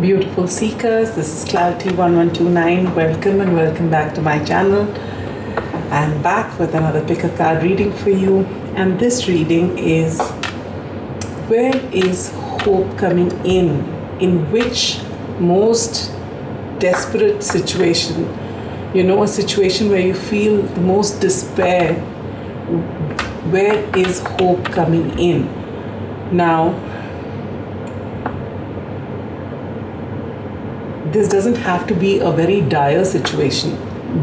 Beautiful seekers, this is Clarity 1129. Welcome and welcome back to my channel. I'm back with another pick a card reading for you, and this reading is where is hope coming in which most desperate situation, a situation where you feel the most despair. Where is hope coming in? Now, this doesn't have to be a very dire situation,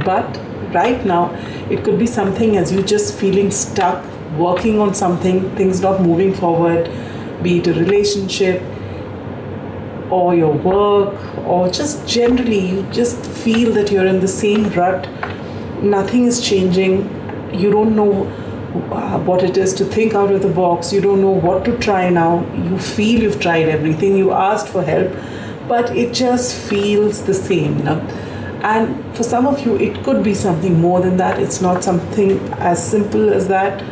but right now it could be something as you just feeling stuck, working on something, things not moving forward, be it a relationship or your work, or just generally you just feel that you're in the same rut, nothing is changing, you don't know what it is to think out of the box, you don't know what to try now, you feel you've tried everything, you asked for help, but it just feels the same. And for some of you, it could be something more than that. It's not something as simple as that,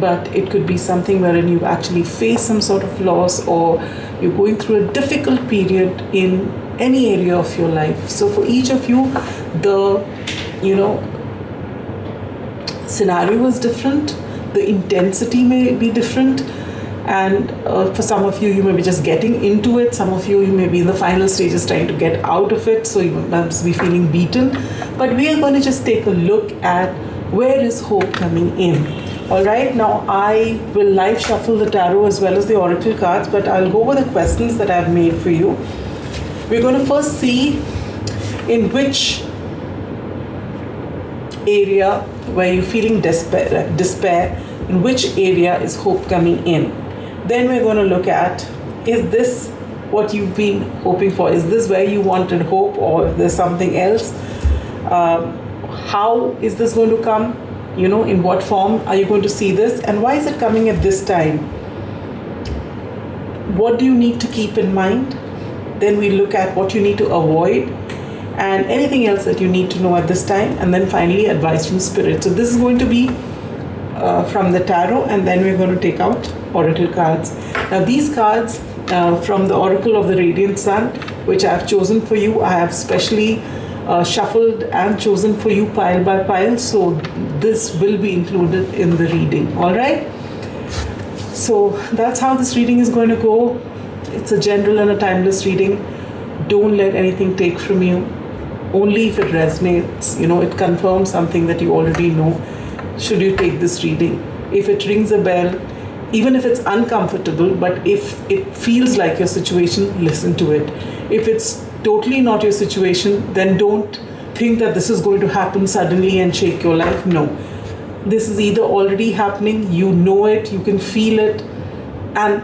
but it could be something wherein you actually face some sort of loss, or you're going through a difficult period in any area of your life. So for each of you, the scenario is different, the intensity may be different, and for some of you may be just getting into it, some of you may be in the final stages trying to get out of it, so you must be feeling beaten. But we are going to just take a look at where is hope coming in. Alright, now I will live shuffle the tarot as well as the oracle cards, but I'll go over the questions that I've made for you. We're going to first see in which area where you're feeling despair, in which area is hope coming in. Then we're going to look at, is this what you've been hoping for? Is this where you wanted hope, or is there something else? How is this going to come? In what form are you going to see this? And why is it coming at this time? What do you need to keep in mind? Then we look at what you need to avoid and anything else that you need to know at this time. And then finally, advice from Spirit. So this is going to be from the tarot, and then we're going to take out oracle cards. Now these cards from the Oracle of the Radiant Sun, which I have chosen for you, I have specially shuffled and chosen for you pile by pile, so this will be included in the reading. Alright, so that's how this reading is going to go. It's a general and a timeless reading. Don't let anything take from you, only if it resonates, it confirms something that you already know. Should you take this reading, if it rings a bell, even if it's uncomfortable, but if it feels like your situation, listen to it. If it's totally not your situation, then don't think that this is going to happen suddenly and shake your life. No, this is either already happening, you know it, you can feel it, and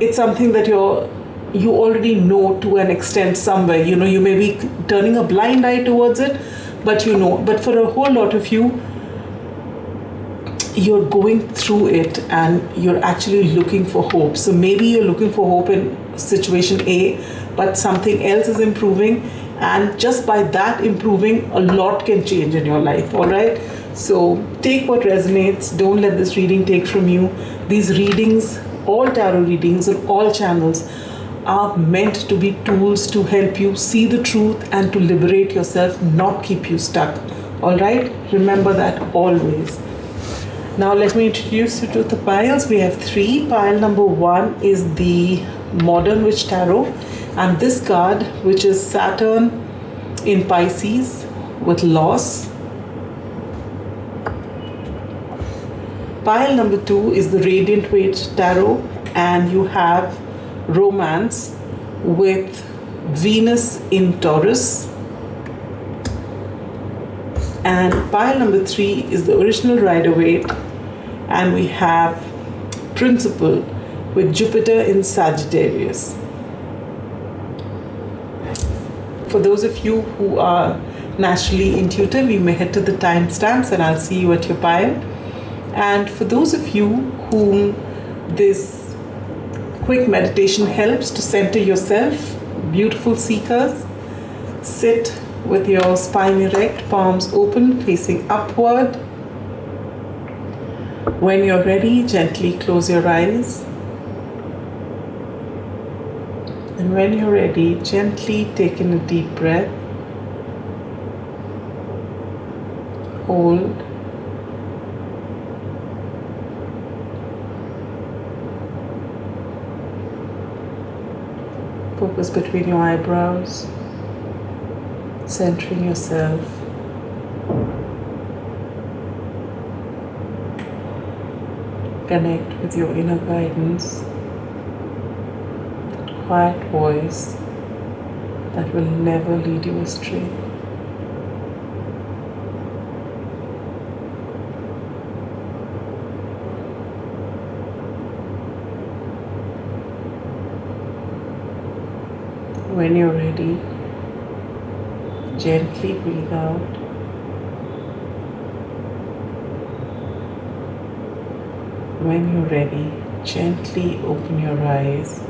it's something that you already know to an extent somewhere. You may be turning a blind eye towards it, but but for a whole lot of you, you're going through it and you're actually looking for hope. So maybe you're looking for hope in situation A, but something else is improving, and just by that improving, a lot can change in your life. All right, so take what resonates. Don't let this reading take from you. These readings, all tarot readings on all channels, are meant to be tools to help you see the truth and to liberate yourself, not keep you stuck. All right, remember that always. Now let me introduce you to the piles. We have 3. Pile number 1 is the Modern Witch Tarot, and this card, which is Saturn in Pisces with loss. Pile number 2 is the Radiant Witch Tarot, and you have romance with Venus in Taurus. And pile number 3 is the original Rider-Waite, and we have Principle with Jupiter in Sagittarius. For those of you who are naturally intuitive, you may head to the timestamps and I'll see you at your pile. And for those of you whom this quick meditation helps to center yourself, beautiful seekers, sit with your spine erect, palms open, facing upward. When you're ready, gently close your eyes. And when you're ready, gently take in a deep breath. Hold. Focus between your eyebrows, centering yourself. Connect with your inner guidance, that quiet voice that will never lead you astray. When you're ready, gently breathe out. When you're ready, gently open your eyes,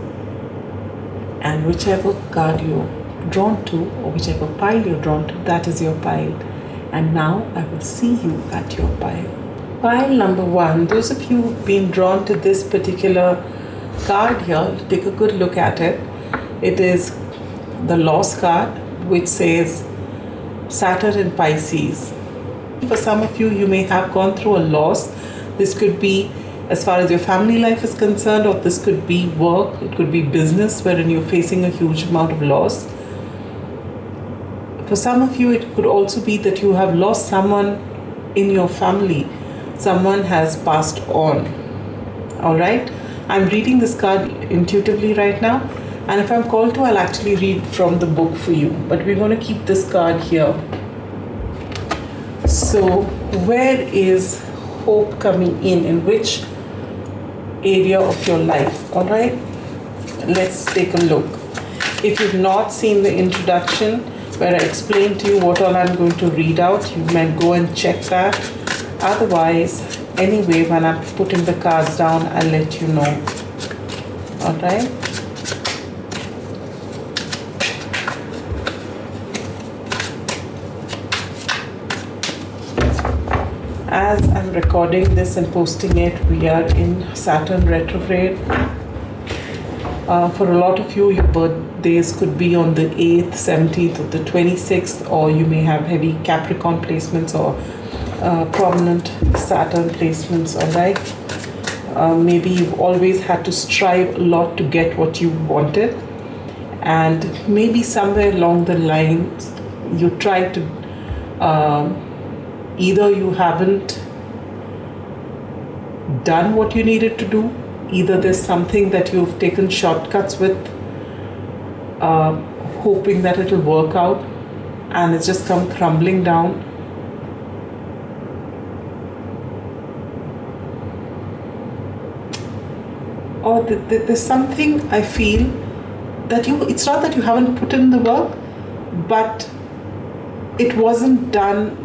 and whichever card you're drawn to, or whichever pile you're drawn to, that is your pile. And now I will see you at your pile. Pile number 1, those of you who've been drawn to this particular card here, take a good look at it. It is the loss card, which says Saturn in Pisces. For some of you, you may have gone through a loss. This could be as far as your family life is concerned, or this could be work, it could be business, wherein you're facing a huge amount of loss. For some of you, it could also be that you have lost someone in your family. Someone has passed on. Alright? I'm reading this card intuitively right now, and if I'm called to, I'll actually read from the book for you. But we're going to keep this card here. So, where is hope coming in which area of your life? Alright? Let's take a look. If you've not seen the introduction where I explain to you what all I'm going to read out, you might go and check that. Otherwise, anyway, when I'm putting the cards down, I'll let you know. Alright? As I'm recording this and posting it, we are in Saturn retrograde. For a lot of you, your birthdays could be on the 8th, 17th, or the 26th, or you may have heavy Capricorn placements or prominent Saturn placements, alright? Maybe you've always had to strive a lot to get what you wanted, and maybe somewhere along the lines you tried to either you haven't done what you needed to do, either there's something that you've taken shortcuts with, hoping that it'll work out, and it's just come crumbling down. Or there's something I feel that it's not that you haven't put in the work, but it wasn't done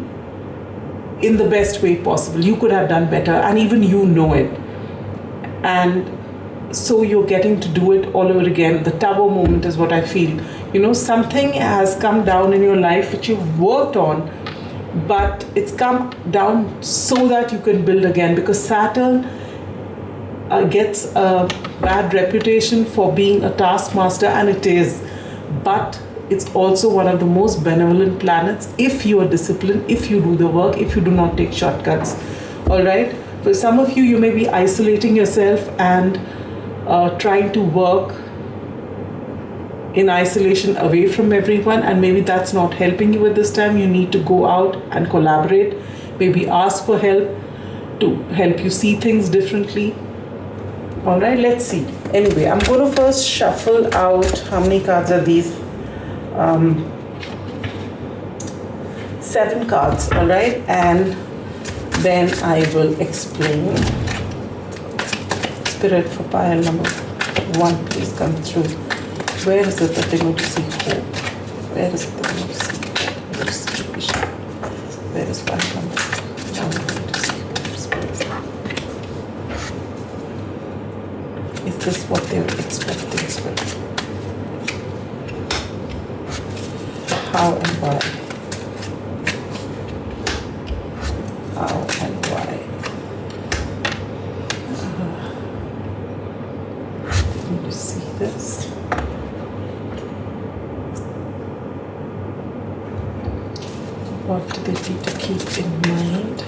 in the best way possible. You could have done better, and even you know it. And so you're getting to do it all over again. The tower moment is what I feel. You know, something has come down in your life which you've worked on, but it's come down so that you can build again, because Saturn gets a bad reputation for being a taskmaster, and it is. But it's also one of the most benevolent planets if you are disciplined, if you do the work, if you do not take shortcuts. Alright? For some of you, you may be isolating yourself and trying to work in isolation away from everyone, and maybe that's not helping you at this time. You need to go out and collaborate, maybe ask for help to help you see things differently. Alright, let's see. Anyway, I'm going to first shuffle out, how many cards are these? 7 cards, alright, and then I will explain. Spirit for pile number 1, please come through. Where is it that they're going to see hope? Where is it that they're going to see hope? Where is the vision? Where is pile number 1 going to see hope? Spirit. Is this what they're expecting, Spirit? How and why? How and why? Need to see this. What do they need to keep in mind?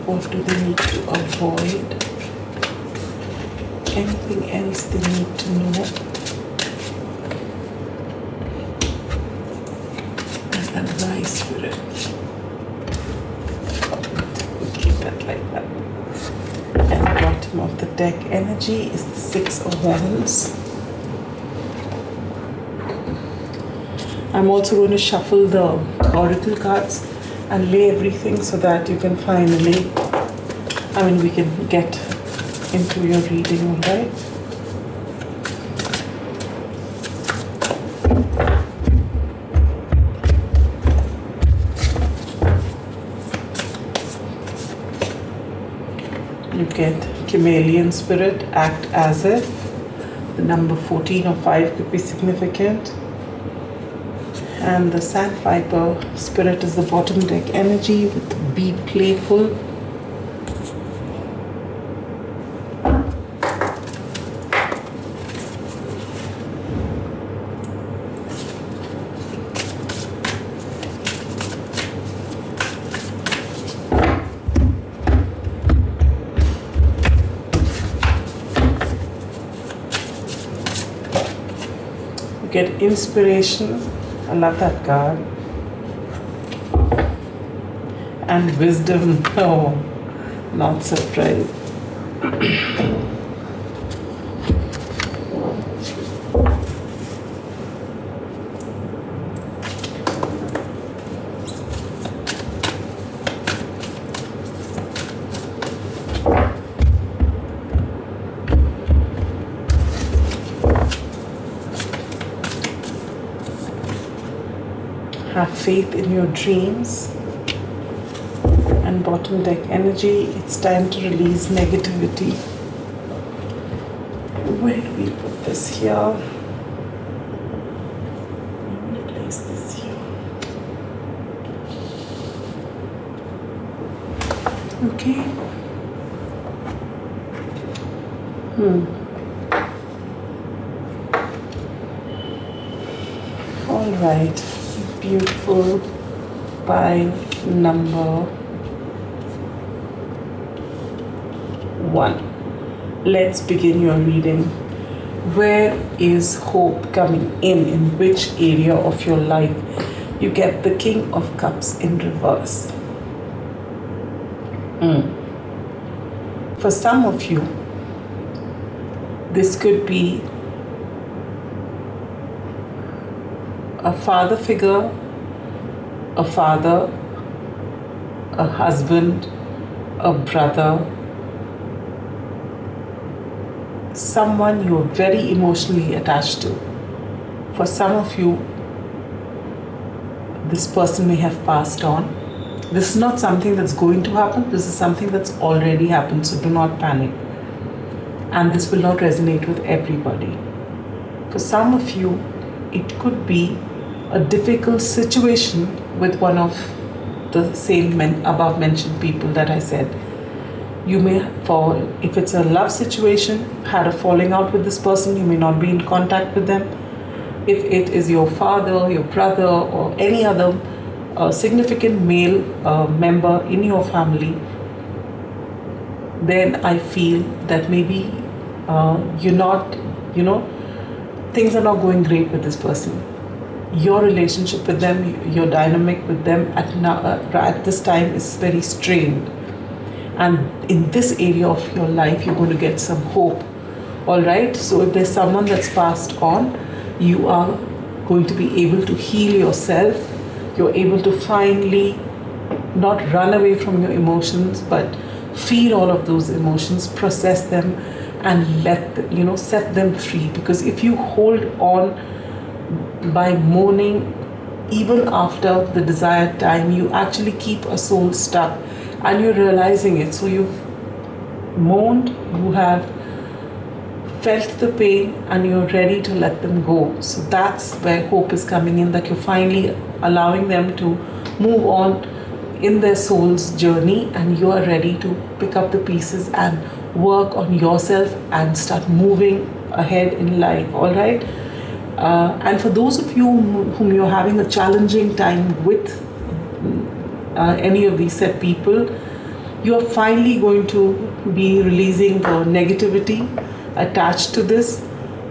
What do they need to avoid? Anything else they need to know? And advice for it. Keep that like that. And bottom of the deck energy is the Six of Wands. I'm also going to shuffle the oracle cards and lay everything so that you can finally, we can get into your reading, alright? You get chameleon spirit, act as if. The number 14 or 5 could be significant. And the sandpiper spirit is the bottom deck energy with be playful. You get inspiration. I love that card. And wisdom. Oh, not surprised. Have faith in your dreams. And bottom deck energy, it's time to release negativity. Where do we put this here? Let me place this here. Okay. All right. Beautiful by number 1. Let's begin your reading. Where is hope coming in which area of your life? You get the King of Cups in reverse. For some of you, this could be a father figure, a father, a husband, a brother, someone you are very emotionally attached to. For some of you, this person may have passed on. This is not something that's going to happen. This is something that's already happened, so do not panic. And this will not resonate with everybody. For some of you, it could be a difficult situation with one of the same above mentioned people that I said. You may fall, if it's a love situation, had a falling out with this person, you may not be in contact with them. If it is your father, your brother, or any other significant male member in your family, then I feel that maybe you're not, things are not going great with this person. Your relationship with them, your dynamic with them at this time is very strained. And in this area of your life, you're going to get some hope. All right? So if there's someone that's passed on, you are going to be able to heal yourself. You're able to finally not run away from your emotions, but feel all of those emotions, process them, and set them free. Because if you hold on by mourning, even after the desired time, you actually keep a soul stuck, and you're realizing it. So you've mourned, you have felt the pain, and you're ready to let them go. So that's where hope is coming in, that you're finally allowing them to move on in their soul's journey, and you are ready to pick up the pieces and work on yourself and start moving ahead in life. All right? And for those of you whom you're having a challenging time with any of these set people, you are finally going to be releasing the negativity attached to this.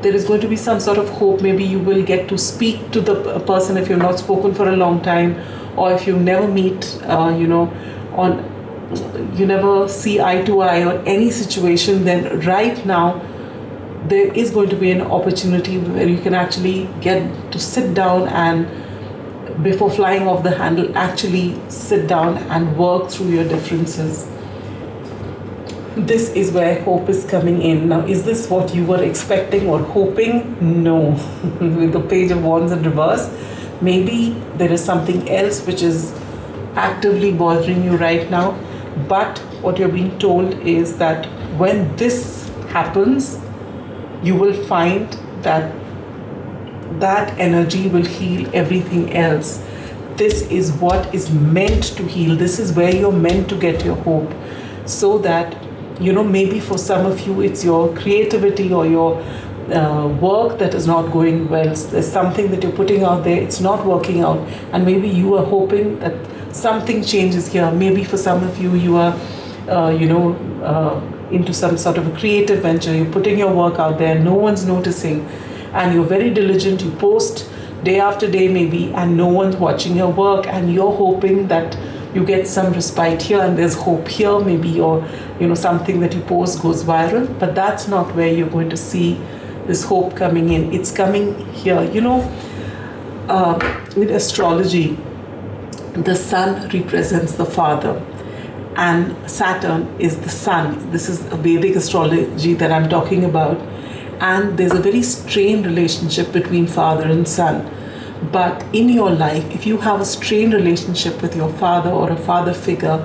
There is going to be some sort of hope. Maybe you will get to speak to the person if you've not spoken for a long time, or if you never meet, you never see eye to eye on any situation. Then right now, there is going to be an opportunity where you can actually get to sit down and, before flying off the handle, actually sit down and work through your differences. This is where hope is coming in. Now, is this what you were expecting or hoping? No. With the Page of Wands in reverse, maybe there is something else which is actively bothering you right now. But what you're being told is that when this happens, you will find that that energy will heal everything else. This is what is meant to heal. This is where you're meant to get your hope. So that, maybe for some of you, it's your creativity or your work that is not going well. There's something that you're putting out there, it's not working out. And maybe you are hoping that something changes here. Maybe for some of you, you are, into some sort of a creative venture. You're putting your work out there, no one's noticing. And you're very diligent, you post day after day maybe, and no one's watching your work, and you're hoping that you get some respite here and there's hope here maybe, or something that you post goes viral. But that's not where you're going to see this hope coming in. It's coming here. With astrology, the sun represents the father and Saturn is the sun. This is a Vedic astrology that I'm talking about. And there's a very strained relationship between father and son. But in your life, if you have a strained relationship with your father or a father figure,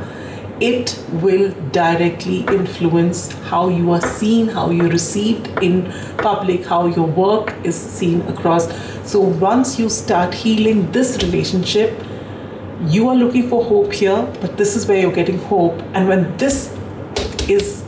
it will directly influence how you are seen, how you're received in public, how your work is seen across. So once you start healing this relationship, you are looking for hope here, but this is where you're getting hope. And when this is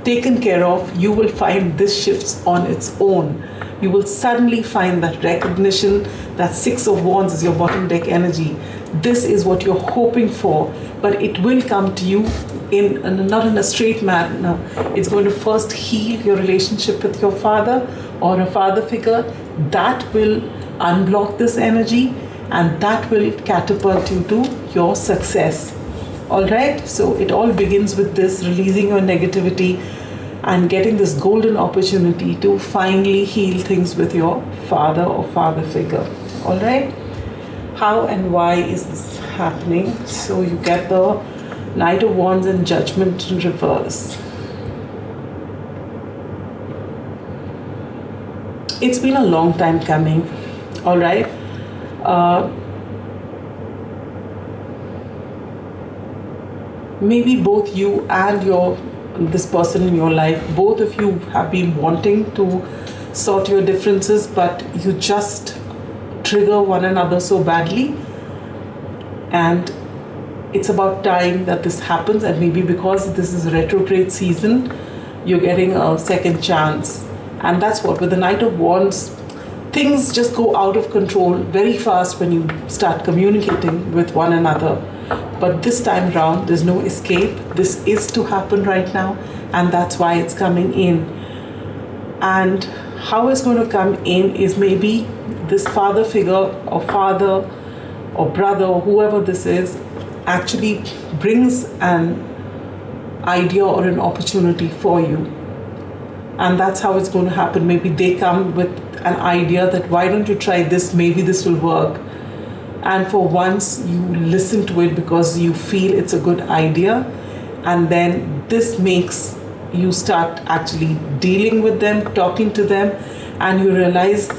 taken care of, you will find this shifts on its own. You will suddenly find that recognition, that Six of Wands is your bottom deck energy. This is what you're hoping for, but it will come to you not in a straight manner. It's going to first heal your relationship with your father or a father figure. That will unblock this energy, and that will catapult you to your success. All right, so it all begins with this, releasing your negativity and getting this golden opportunity to finally heal things with your father or father figure. All right, how and why is this happening? So you get the Knight of Wands and Judgment in reverse. It's been a long time coming. All right. Maybe both you and this person in your life, both of you have been wanting to sort your differences, but you just trigger one another so badly. And it's about time that this happens. And maybe because this is a retrograde season, you're getting a second chance. And that's what, with the Knight of Wands, things just go out of control very fast when you start communicating with one another. But this time around, there's no escape. This is to happen right now, and that's why it's coming in. And how it's going to come in is maybe this father figure or father or brother or whoever this is actually brings an idea or an opportunity for you. And that's how it's going to happen. Maybe they come with an idea that, why don't you try this? Maybe this will work. And for once, you listen to it because you feel it's a good idea. And then this makes you start actually dealing with them, talking to them, and you realize,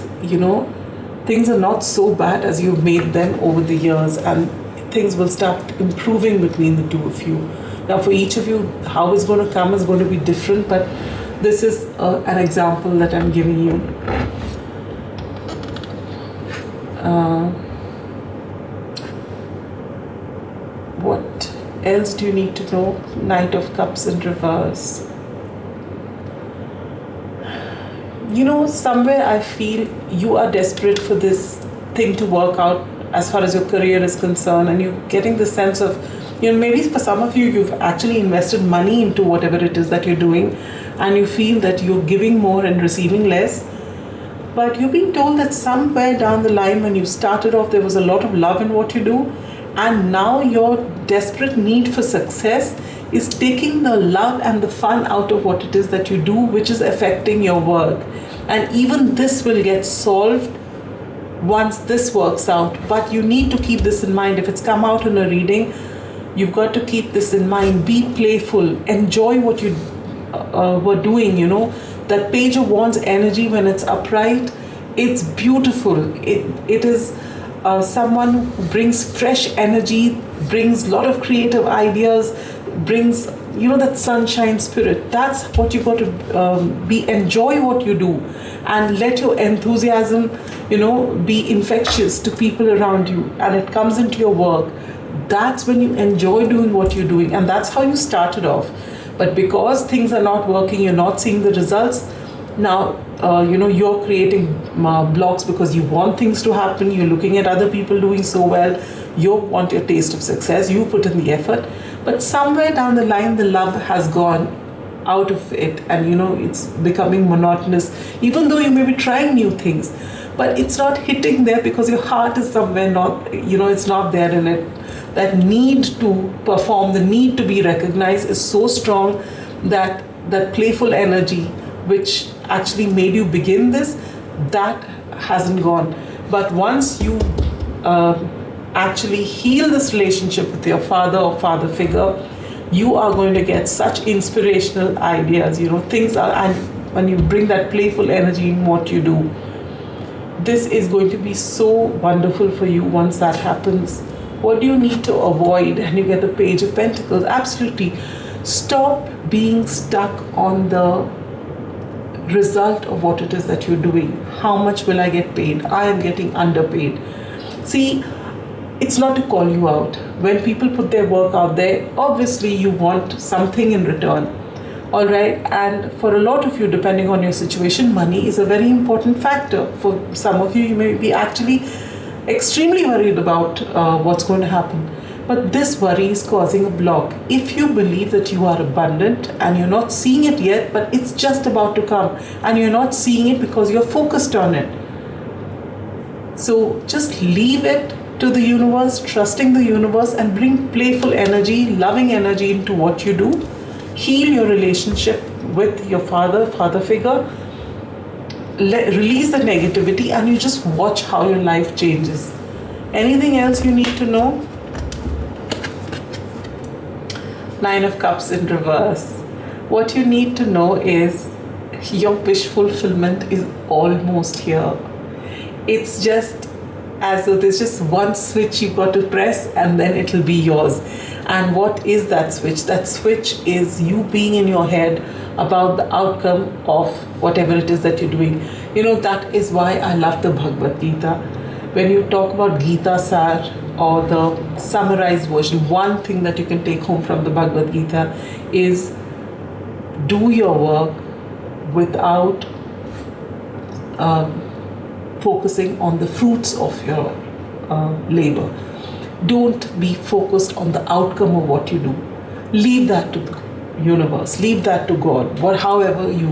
things are not so bad as you've made them over the years, and things will start improving between the two of you. Now, for each of you, how it's going to come is going to be different, but this is an example that I'm giving you. What else do you need to know? Knight of Cups in reverse. Somewhere I feel you are desperate for this thing to work out as far as your career is concerned, and you're getting the sense of, maybe for some of you, you've actually invested money into whatever it is that you're doing, and you feel that you're giving more and receiving less. But you're being told that somewhere down the line, when you started off, there was a lot of love in what you do, and now your desperate need for success is taking the love and the fun out of what it is that you do, which is affecting your work. And even this will get solved once this works out. But you need to keep this in mind. If it's come out in a reading, you've got to keep this in mind. Be playful. Enjoy what you were doing, That Page of Wands energy, when it's upright, it's beautiful. It is someone who brings fresh energy, brings a lot of creative ideas, brings that sunshine spirit. That's what you got to enjoy what you do, and let your enthusiasm be infectious to people around you, and it comes into your work. That's when you enjoy doing what you're doing, and that's how you started off. But because things are not working, you're not seeing the results. Now you're creating blocks because you want things to happen. You're looking at other people doing so well. You want your taste of success. You put in the effort, but somewhere down the line, the love has gone out of it, and it's becoming monotonous. Even though you may be trying new things, but it's not hitting there because your heart is somewhere not. It's not there in it. That need to perform, the need to be recognized, is so strong that that playful energy, which actually made you begin this, that hasn't gone. But once you actually heal this relationship with your father or father figure, you are going to get such inspirational ideas. Things are, and when you bring that playful energy in what you do, this is going to be so wonderful for you once that happens. What do you need to avoid? And you get the Page of Pentacles. Absolutely. Stop being stuck on the result of what it is that you're doing. How much will I get paid? I am getting underpaid. See, it's not to call you out. When people put their work out there, obviously you want something in return. All right. And for a lot of you, depending on your situation, money is a very important factor. For some of you, you may be actually extremely worried about what's going to happen. But this worry is causing a block. If you believe that you are abundant and you're not seeing it yet, but it's just about to come, and you're not seeing it because you're focused on it. So just leave it to the universe, trusting the universe, and bring playful energy, loving energy into what you do. Heal your relationship with your father figure. Release the negativity, and you just watch how your life changes. Anything else you need to know? Nine of Cups in reverse. What you need to know is your wish fulfillment is almost here. It's just as though there's just one switch you've got to press, and then it'll be yours. And what is that switch? That switch is you being in your head about the outcome of whatever it is that you're doing. That is why I love the Bhagavad Gita. When you talk about Gita Sar, or the summarized version, one thing that you can take home from the Bhagavad Gita is do your work without focusing on the fruits of your labor. Don't be focused on the outcome of what you do. Leave that to the universe. Leave that to God. However you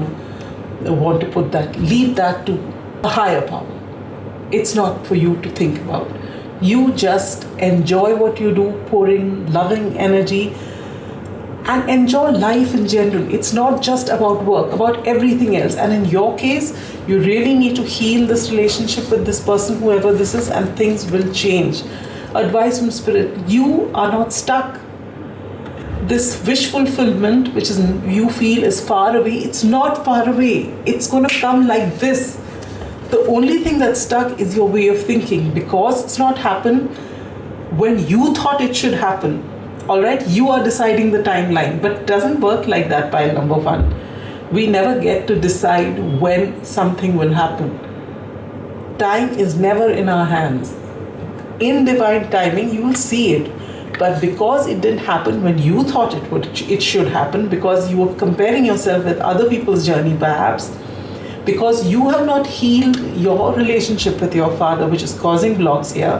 want to put that. Leave that to a higher power. It's not for you to think about. You just enjoy what you do, pouring loving energy, and enjoy life in general. It's not just about work, about everything else. And in your case, you really need to heal this relationship with this person, whoever this is, and things will change. Advice from Spirit, you are not stuck. This wish fulfillment, which is you feel is far away, it's not far away. It's going to come like this. The only thing that's stuck is your way of thinking, because it's not happened when you thought it should happen. All right, you are deciding the timeline, but it doesn't work like that, pile number one. We never get to decide when something will happen. Time is never in our hands. In divine timing, you will see it. But because it didn't happen when you thought it should happen, because you were comparing yourself with other people's journey perhaps, because you have not healed your relationship with your father, which is causing blocks here.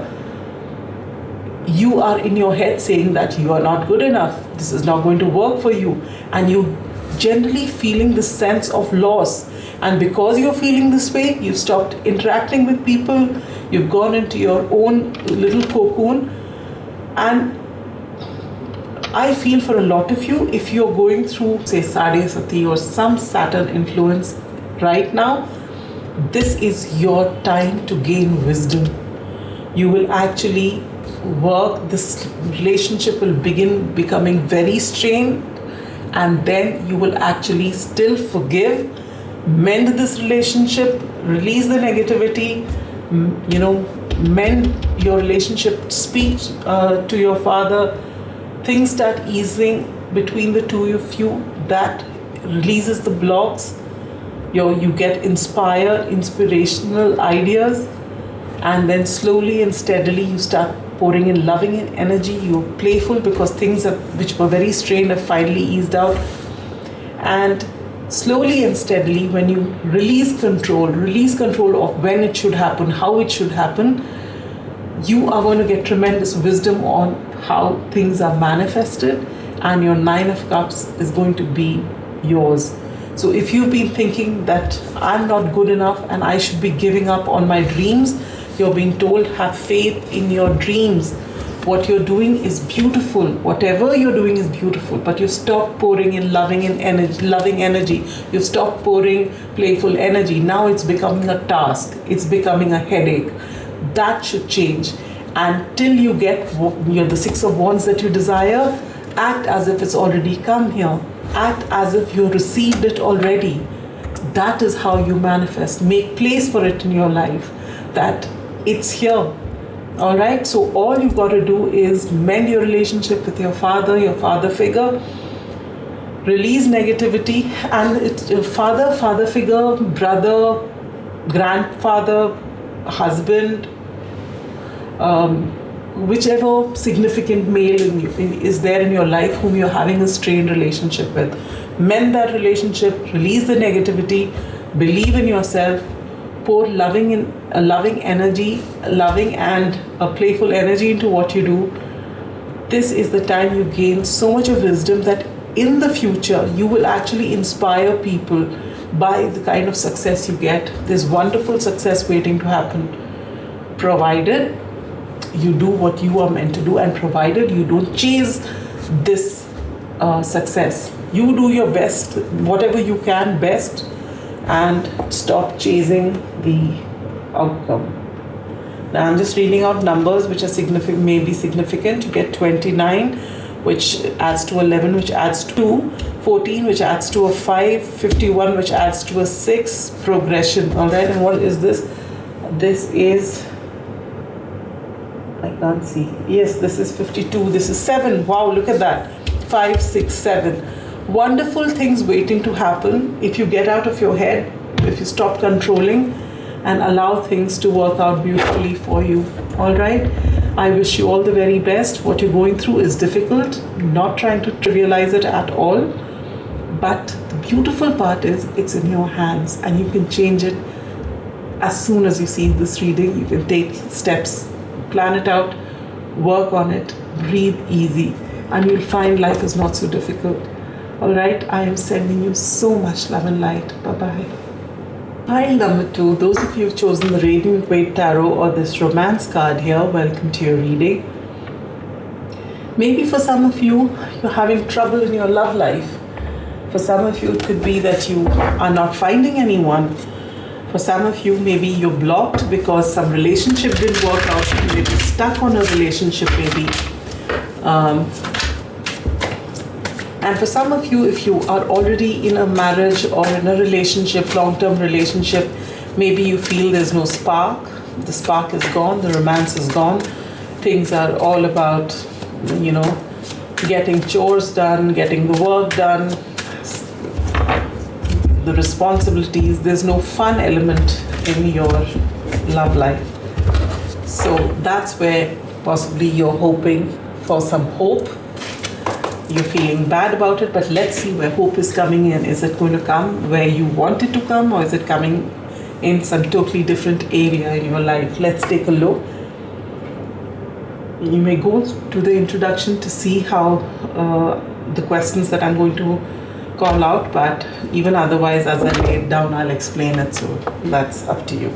You are in your head saying that you are not good enough, this is not going to work for you, and you generally feeling this sense of loss. And because you're feeling this way, you've stopped interacting with people, you've gone into your own little cocoon. And I feel for a lot of you, if you're going through, say, Sadhe Sati or some Saturn influence right now, this is your time to gain wisdom. You will actually work, this relationship will begin becoming very strained, and then you will actually still forgive, mend this relationship, release the negativity, mend your relationship, speak to your father, things start easing between the two of you, that releases the blocks. You get inspirational ideas, and then slowly and steadily you start pouring in loving energy. You're playful because things which were very strained have finally eased out. And slowly and steadily, when you release control of when it should happen, how it should happen, you are going to get tremendous wisdom on how things are manifested, and your 9 of Cups is going to be yours. So if you've been thinking that I'm not good enough and I should be giving up on my dreams, you're being told, have faith in your dreams. What you're doing is beautiful. Whatever you're doing is beautiful, but you've stopped pouring in loving energy. You've stopped pouring playful energy. Now it's becoming a task. It's becoming a headache. That should change. And till you get the 6 of Wands that you desire, act as if it's already come here. Act as if you received it already. That is how you manifest. Make place for it in your life, that it's here. All right, so all you've got to do is mend your relationship with your father figure, release negativity, and it's your father figure, brother, grandfather, husband, whichever significant male is there in your life whom you're having a strained relationship with. Mend that relationship, release the negativity, believe in yourself, pour loving energy, loving and a playful energy into what you do. This is the time you gain so much of wisdom that in the future you will actually inspire people by the kind of success you get. There's wonderful success waiting to happen, provided you do what you are meant to do, and provided you don't chase this success. You do your best, whatever you can best, and stop chasing the outcome. Now I'm just reading out numbers which are significant, maybe significant. You get 29, which adds to 11, which adds to 2, 14, which adds to a 5, 51, which adds to a 6, progression. All right, and what is this? This is, I can't see. Yes, this is 52. This is 7. Wow, look at that. 5, 6, 7. Wonderful things waiting to happen if you get out of your head, if you stop controlling and allow things to work out beautifully for you. All right, I wish you all the very best. What you're going through is difficult, not trying to trivialize it at all, but the beautiful part is it's in your hands, and you can change it as soon as you see this reading. You can take steps, plan it out, work on it, breathe easy, and you'll find life is not so difficult. All right, I am sending you so much love and light. Bye-bye. Pile number 2, those of you who've chosen the Radiant Weight Tarot or this romance card here, welcome to your reading. Maybe for some of you, you're having trouble in your love life. For some of you, it could be that you are not finding anyone. For some of you, maybe you're blocked because some relationship didn't work out. You may be stuck on a relationship maybe. And for some of you, if you are already in a marriage or in a relationship, long-term relationship, maybe you feel there's no spark. The spark is gone, the romance is gone. Things are all about, getting chores done, getting the work done, the responsibilities. There's no fun element in your love life. So that's where possibly you're hoping for some hope. you're feeling bad about it, but let's see where hope is coming in. Is it going to come where you want it to come, or is it coming in some totally different area in your life? Let's take a look. You may go to the introduction to see how the questions that I'm going to call out, but even otherwise, as I lay it down, I'll explain it, so that's up to you.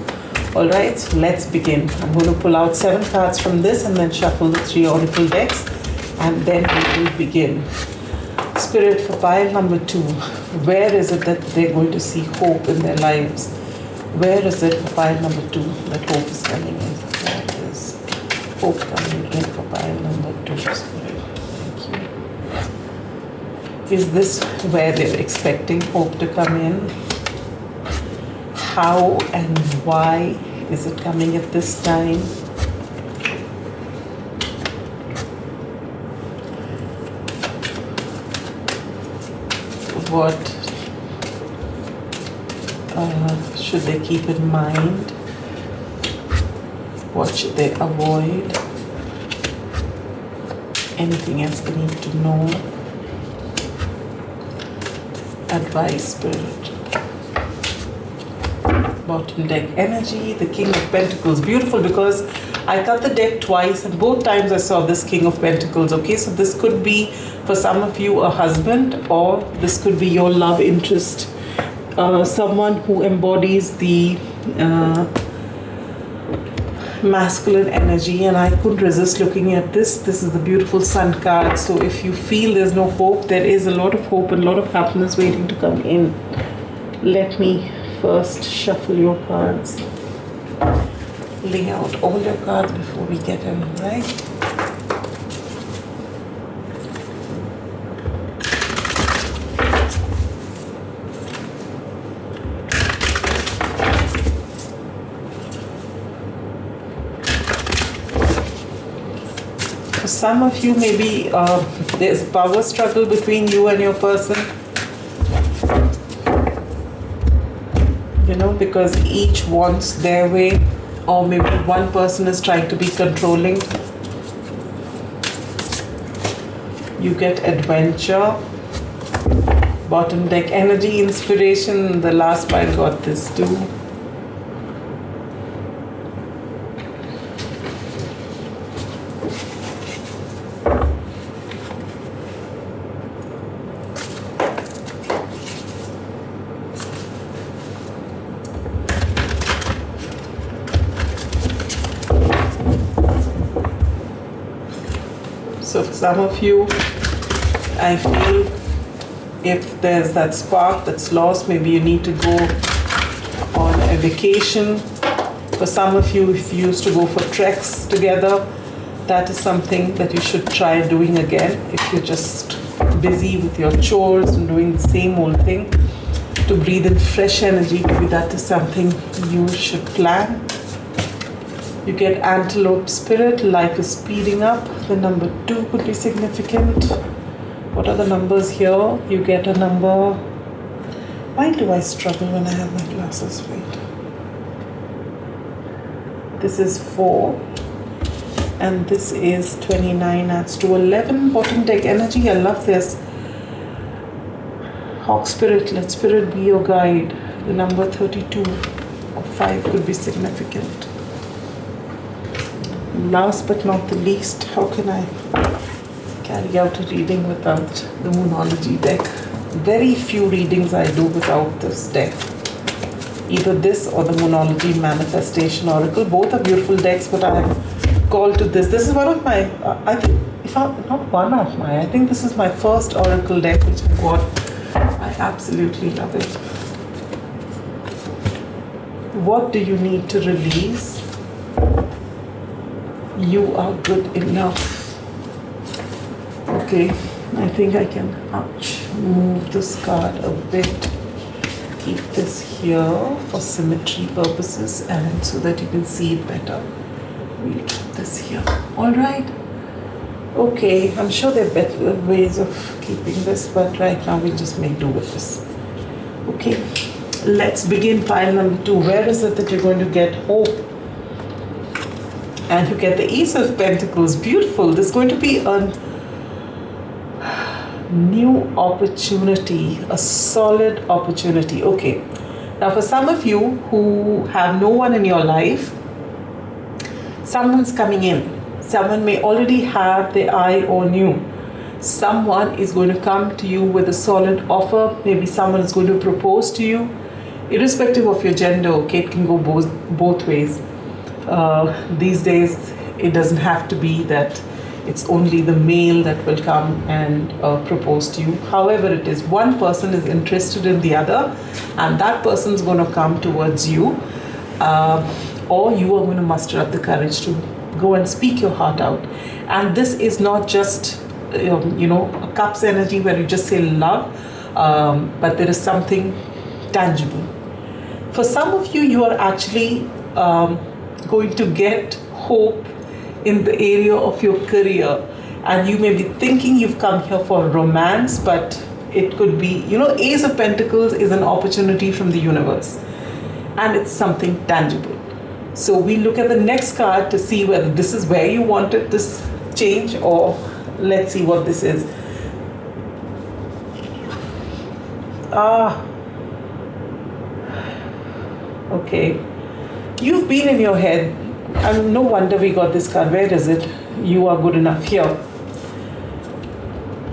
All right, so let's begin. I'm going to pull out 7 cards from this and then shuffle the 3 oracle decks, and then we will begin. Spirit, for pile number 2, where is it that they're going to see hope in their lives? Where is it for pile number 2 that hope is coming in? Where is hope coming in for pile number 2? Spirit, thank you. Is this where they're expecting hope to come in? How and why is it coming at this time? What should they keep in mind? What should they avoid? Anything else they need to know? Advice, Spirit. Bottom deck energy, the King of Pentacles. Beautiful, because I cut the deck twice and both times I saw this King of Pentacles. Okay, so this could be for some of you a husband, or this could be your love interest, someone who embodies the masculine energy. And I couldn't resist looking at this. This is the beautiful Sun card. So if you feel there's no hope, there is a lot of hope and a lot of happiness waiting to come in. Let me first shuffle your cards. Lay out all your cards before we get in, right? For some of you, maybe there's a power struggle between you and your person. You know, because each wants their way, or maybe one person is trying to be controlling. You get adventure. Bottom deck energy, inspiration. The last pile got this too. So for some of you, I feel if there's that spark that's lost, maybe you need to go on a vacation. For some of you, if you used to go for treks together, that is something that you should try doing again. If you're just busy with your chores and doing the same old thing, to breathe in fresh energy, maybe that is something you should plan. You get antelope spirit, life is speeding up. The number 2 could be significant. What are the numbers here? You get a number. Why do I struggle when I have my glasses? Wait. This is 4. And this is 29, adds to 11. Bottom deck energy, I love this. Hawk spirit, let spirit be your guide. The number 32 or 5 could be significant. Last but not the least, how can I carry out a reading without the Moonology deck? Very few readings I do without this deck. Either this or the Moonology Manifestation Oracle. Both are beautiful decks, but I am called to this. This is one of my, I think, if I'm not one of my, I think this is my first Oracle deck which I got. I absolutely love it. What do you need to release? You are good enough. Okay, I think I can move this card a bit. Keep this here for symmetry purposes and so that you can see it better. We'll keep this here. Alright. Okay, I'm sure there are better ways of keeping this, but right now we'll just make do with this. Okay, let's begin pile number 2. Where is it that you're going to get hope? And you get the Ace of Pentacles. Beautiful. There's going to be a New opportunity, a solid opportunity. Okay. Now, for some of you who have no one in your life, someone's coming in. Someone may already have their eye on you. Someone is going to come to you with a solid offer. Maybe someone is going to propose to you, irrespective of your gender. Okay, it can go both ways. These days, it doesn't have to be that it's only the male that will come and propose to you. However it is, one person is interested in the other, and that person is going to come towards you, or you are going to muster up the courage to go and speak your heart out. And this is not just a cups energy where you just say love, but there is something tangible. For some of you, you are actually going to get hope in the area of your career, and you may be thinking you've come here for romance, but it could be, Ace of Pentacles is an opportunity from the universe, and it's something tangible. So we look at the next card to see whether this is where you wanted this change, or let's see what this is. Okay, you've been in your head, and no wonder we got this card. Where is it? You are good enough. Here.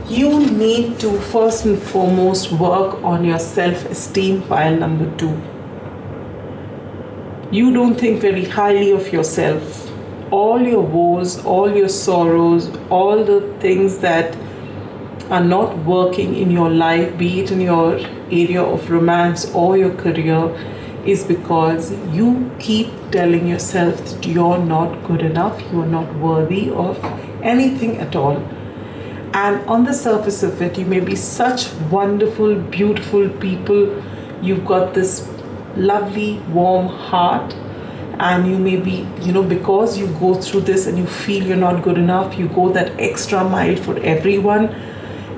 You need to first and foremost work on your self-esteem, pile number 2. You don't think very highly of yourself. All your woes, all your sorrows, all the things that are not working in your life, be it in your area of romance or your career, is because you keep telling yourself that you're not good enough, you're not worthy of anything at all. And on the surface of it, you may be such wonderful, beautiful people. You've got this lovely, warm heart, and you may be, because you go through this and you feel you're not good enough, you go that extra mile for everyone.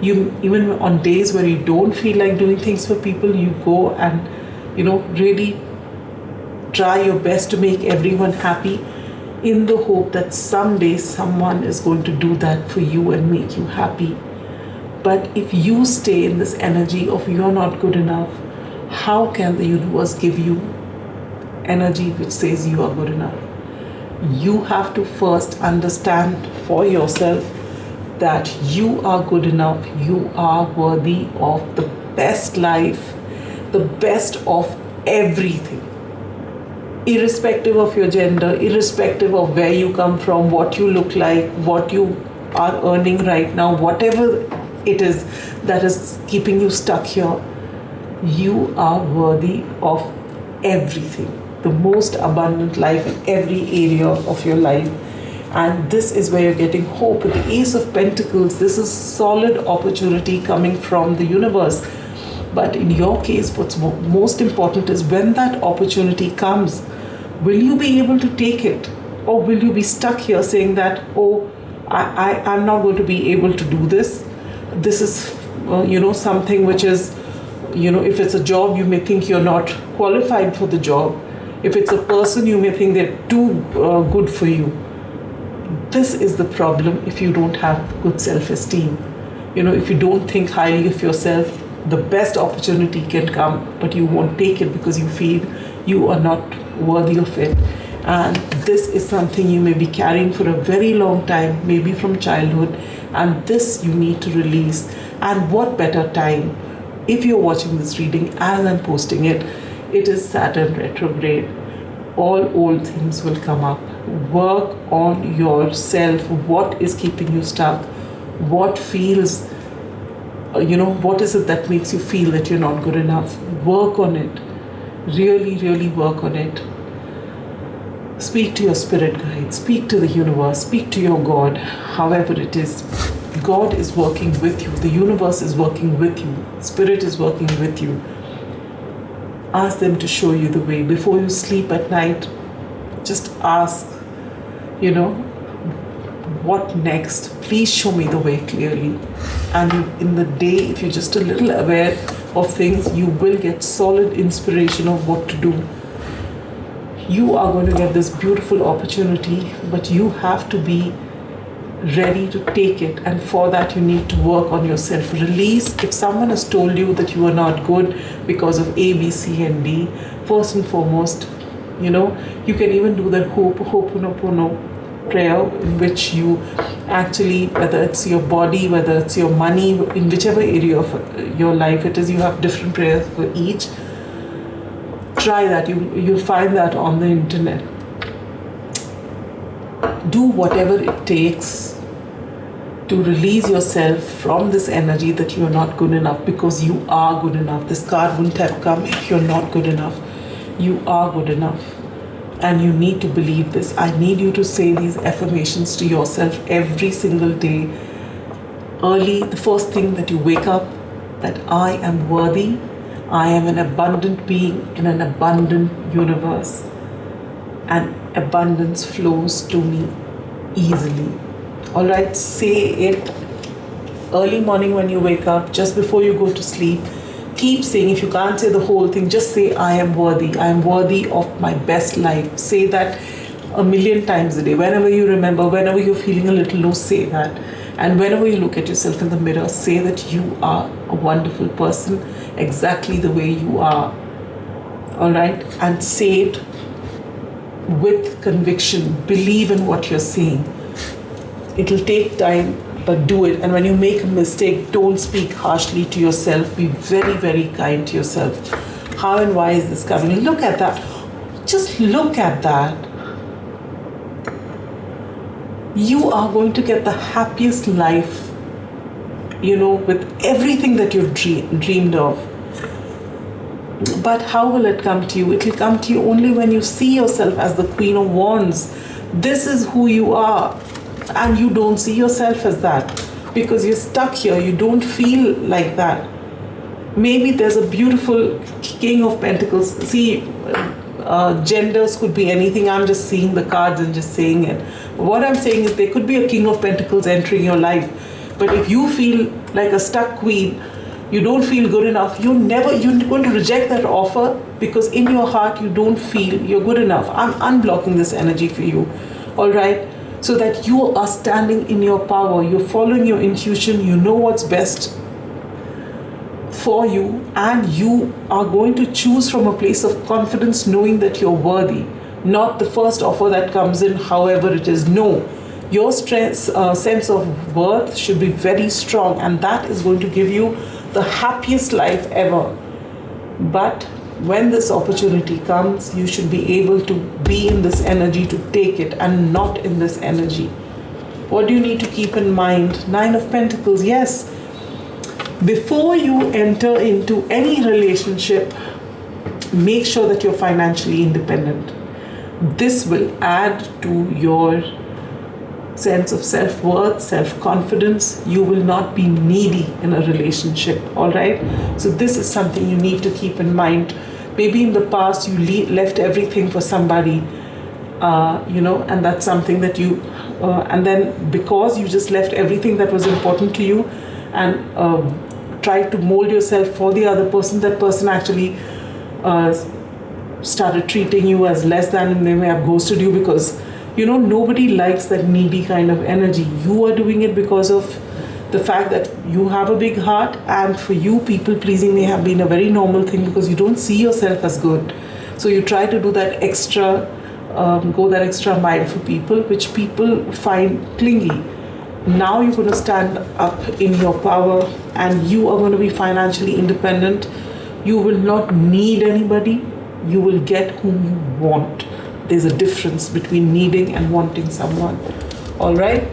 You, even on days where you don't feel like doing things for people, you go and really try your best to make everyone happy, in the hope that someday someone is going to do that for you and make you happy. But if you stay in this energy of you're not good enough, how can the universe give you energy which says you are good enough? You have to first understand for yourself that you are good enough, you are worthy of the best life, the best of everything, irrespective of your gender, irrespective of where you come from, what you look like, what you are earning right now, whatever it is that is keeping you stuck here. You are worthy of everything, the most abundant life in every area of your life. And this is where you're getting hope. With the Ace of Pentacles, this is solid opportunity coming from the universe. But in your case, what's most important is when that opportunity comes, will you be able to take it? Or will you be stuck here saying that, I'm not going to be able to do this. This is, something which is, if it's a job, you may think you're not qualified for the job. If it's a person, you may think they're too good for you. This is the problem if you don't have good self-esteem. If you don't think highly of yourself, the best opportunity can come, but you won't take it because you feel you are not worthy of it. And this is something you may be carrying for a very long time, maybe from childhood, and this you need to release. And what better time? If you're watching this reading as I'm posting it, it is Saturn retrograde. All old things will come up. Work on yourself. What is keeping you stuck? What feels, what is it that makes you feel that you're not good enough? Work on it. Really, really work on it. Speak to your spirit guide. Speak to the universe. Speak to your God. However it is, God is working with you. The universe is working with you. Spirit is working with you. Ask them to show you the way. Before you sleep at night, just ask, what next? Please show me the way clearly. And in the day, if you're just a little aware of things, you will get solid inspiration of what to do. You are going to get this beautiful opportunity, but you have to be ready to take it, and for that you need to work on yourself. Release. If someone has told you that you are not good because of A, B, C and D, first and foremost, you can even do that Ho'oponopono prayer, in which you actually, whether it's your body, whether it's your money, in whichever area of your life it is, you have different prayers for each. Try that. You'll find that on the internet. Do whatever it takes to release yourself from this energy that you're not good enough, because you are good enough. This card wouldn't have come if you're not good enough. You are good enough. And you need to believe this. I need you to say these affirmations to yourself every single day. Early, the first thing that you wake up, that I am worthy. I am an abundant being in an abundant universe. And abundance flows to me easily. Alright, say it early morning when you wake up, just before you go to sleep. Keep saying. If you can't say the whole thing, just say I am worthy. I am worthy of my best life. Say that 1,000,000 times a day. Whenever you remember, whenever you're feeling a little low, say that. And whenever you look at yourself in the mirror, say that you are a wonderful person exactly the way you are. Alright? And say it with conviction. Believe in what you're saying. It'll take time, but do it. And when you make a mistake, don't speak harshly to yourself. Be very, very kind to yourself. How and why is this coming? Look at that. Just look at that. You are going to get the happiest life, with everything that you've dreamed of. But how will it come to you? It will come to you only when you see yourself as the Queen of Wands. This is who you are. And you don't see yourself as that, because you're stuck here. You don't feel like that. Maybe there's a beautiful King of Pentacles. See, genders could be anything. I'm just seeing the cards and just saying it. What I'm saying is there could be a King of Pentacles entering your life. But if you feel like a stuck queen, you don't feel good enough, you're going to reject that offer, because in your heart you don't feel you're good enough. I'm unblocking this energy for you. Alright? So that you are standing in your power, you're following your intuition, you know what's best for you, and you are going to choose from a place of confidence, knowing that you're worthy, not the first offer that comes in, however it is. No, your sense of worth should be very strong, and that is going to give you the happiest life ever. But when this opportunity comes, you should be able to be in this energy to take it, and not in this energy. What do you need to keep in mind? 9 of Pentacles, yes. Before you enter into any relationship, make sure that you're financially independent. This will add to your sense of self-worth, self-confidence. You will not be needy in a relationship, all right? So this is something you need to keep in mind. Maybe in the past you left everything for somebody, and that's something that you, and then because you just left everything that was important to you and tried to mold yourself for the other person, that person actually started treating you as less than, and they may have ghosted you, because nobody likes that needy kind of energy. You are doing it because of the fact that you have a big heart, and for you, people pleasing may have been a very normal thing, because you don't see yourself as good. So you try to do that extra, go that extra mile for people, which people find clingy. Now you're going to stand up in your power, and you are going to be financially independent. You will not need anybody. You will get whom you want. There's a difference between needing and wanting someone. All right?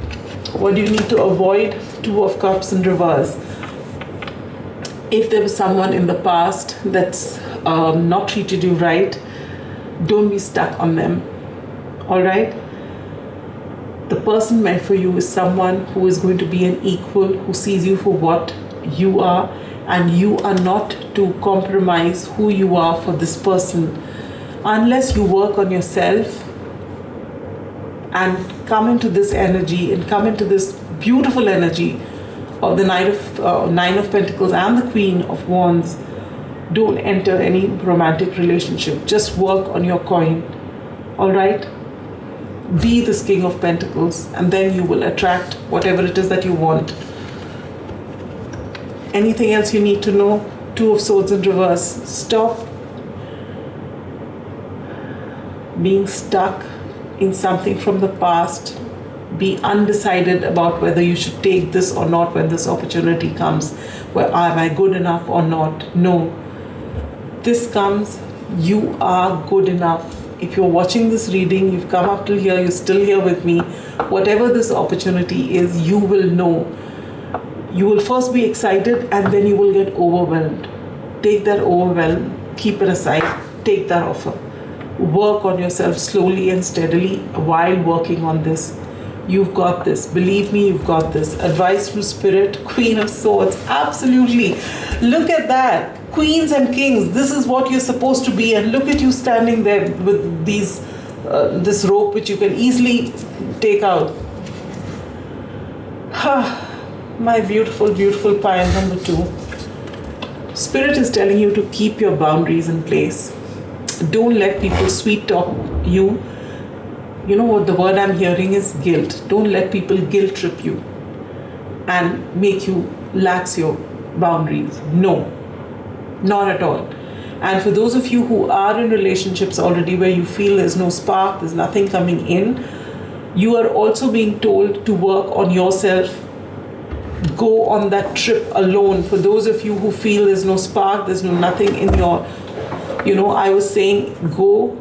What do you need to avoid? 2 of Cups in reverse. If there was someone in the past that's not treated you right, don't be stuck on them. All right? The person meant for you is someone who is going to be an equal, who sees you for what you are, and you are not to compromise who you are for this person. Unless you work on yourself and come into this energy and come into this beautiful energy of the Nine of Pentacles and the Queen of Wands, don't enter any romantic relationship. Just work on your coin. All right? Be this King of Pentacles, and then you will attract whatever it is that you want. Anything else you need to know? Two of Swords in reverse. Stop being stuck in something from the past. Be undecided about whether you should take this or not when this opportunity comes. Well, am I good enough or not? No. This comes, you are good enough. If you're watching this reading, you've come up till here, you're still here with me, whatever this opportunity is, you will know. You will first be excited and then you will get overwhelmed. Take that overwhelm, keep it aside, take that offer. Work on yourself slowly and steadily while working on this. You've got this. Believe me, you've got this. Advice from Spirit, Queen of Swords. Absolutely. Look at that. Queens and kings. This is what you're supposed to be. And look at you standing there with these, this rope which you can easily take out. My beautiful, beautiful pile number 2. Spirit is telling you to keep your boundaries in place. Don't let people sweet talk you. You know what the word I'm hearing is guilt. Don't let people guilt trip you and make you lax your boundaries. No, not at all. And for those of you who are in relationships already where you feel there's no spark, there's nothing coming in, you are also being told to work on yourself. Go on that trip alone. For those of you who feel there's no spark, there's no nothing in your, I was saying go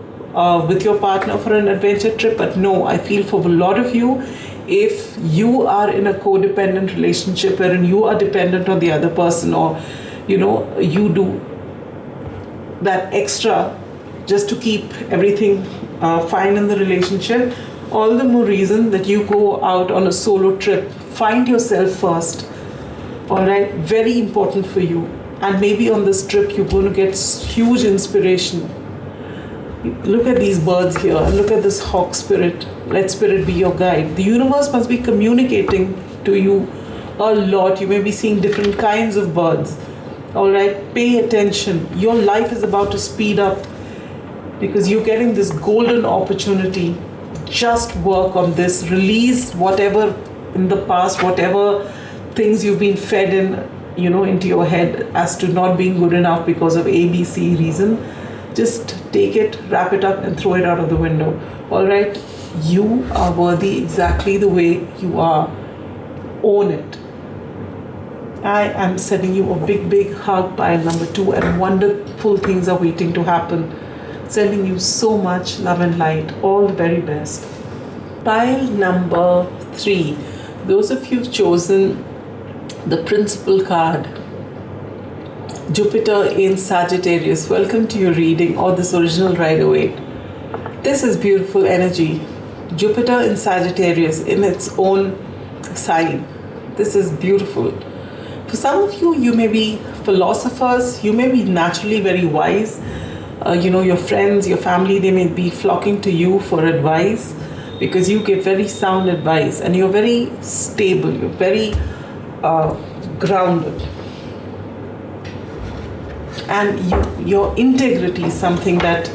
with your partner for an adventure trip, but no, I feel for a lot of you, if you are in a codependent relationship wherein you are dependent on the other person, or you do that extra just to keep everything fine in the relationship, all the more reason that you go out on a solo trip. Find yourself first. All right, very important for you. And maybe on this trip you're going to get huge inspiration. Look at these birds here, and look at this hawk spirit. Let Spirit be your guide. The universe must be communicating to you a lot. You may be seeing different kinds of birds. All right, pay attention. Your life is about to speed up because you're getting this golden opportunity. Just work on this. Release whatever in the past, whatever things you've been fed in, into your head as to not being good enough because of ABC reason. Just take it, wrap it up, and throw it out of the window. All right? You are worthy exactly the way you are. Own it. I am sending you a big, big hug, pile number 2, and wonderful things are waiting to happen. Sending you so much love and light. All the very best. Pile number 3. Those of you who've chosen the Principal card, Jupiter in Sagittarius, welcome to your reading, or this original Rider-Waite. This is beautiful energy. Jupiter in Sagittarius in its own sign. This is beautiful. For some of you, you may be philosophers, you may be naturally very wise. Your friends, your family, they may be flocking to you for advice because you give very sound advice and you're very stable, you're very grounded. And your integrity is something that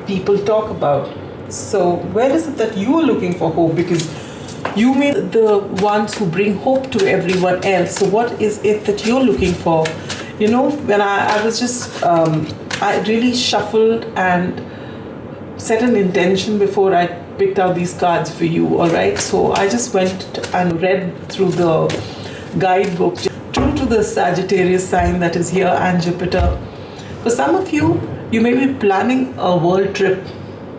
people talk about. So where is it that you are looking for hope? Because you may be the ones who bring hope to everyone else. So what is it that you're looking for? When I was just, I really shuffled and set an intention before I picked out these cards for you, all right? So I just went and read through the guidebook, true to the Sagittarius sign that is here and Jupiter. For some of you, you may be planning a world trip,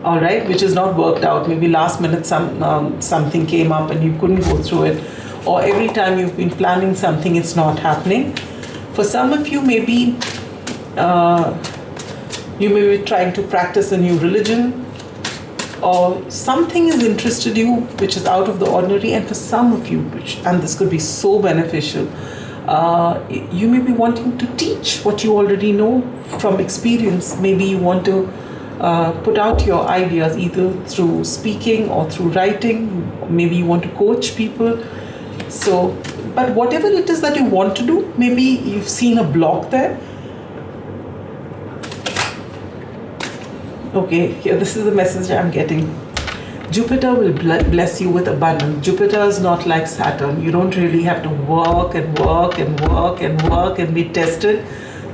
all right, which is not worked out. Maybe last minute something came up and you couldn't go through it. Or every time you've been planning something, it's not happening. For some of you, maybe you may be trying to practice a new religion, or something has interested you which is out of the ordinary. And for some of you, and this could be so beneficial, you may be wanting to teach what you already know from experience. Maybe you want to put out your ideas either through speaking or through writing. Maybe you want to coach people. So, but whatever it is that you want to do, maybe you've seen a block there. Okay, here, this is the message I'm getting. Jupiter will bless you with abundance. Jupiter is not like Saturn. You don't really have to work and work and work and work and be tested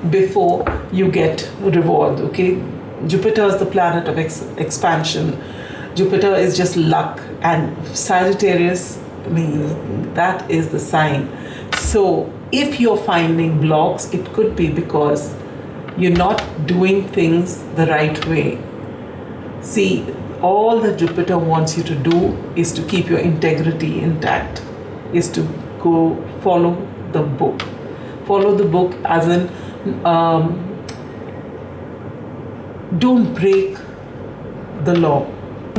before you get reward. Okay, Jupiter is the planet of expansion. Jupiter is just luck, and Sagittarius means that is the sign. So if you're finding blocks, it could be because you're not doing things the right way. See, all that Jupiter wants you to do is to keep your integrity intact, is to go follow the book. Follow the book as in don't break the law.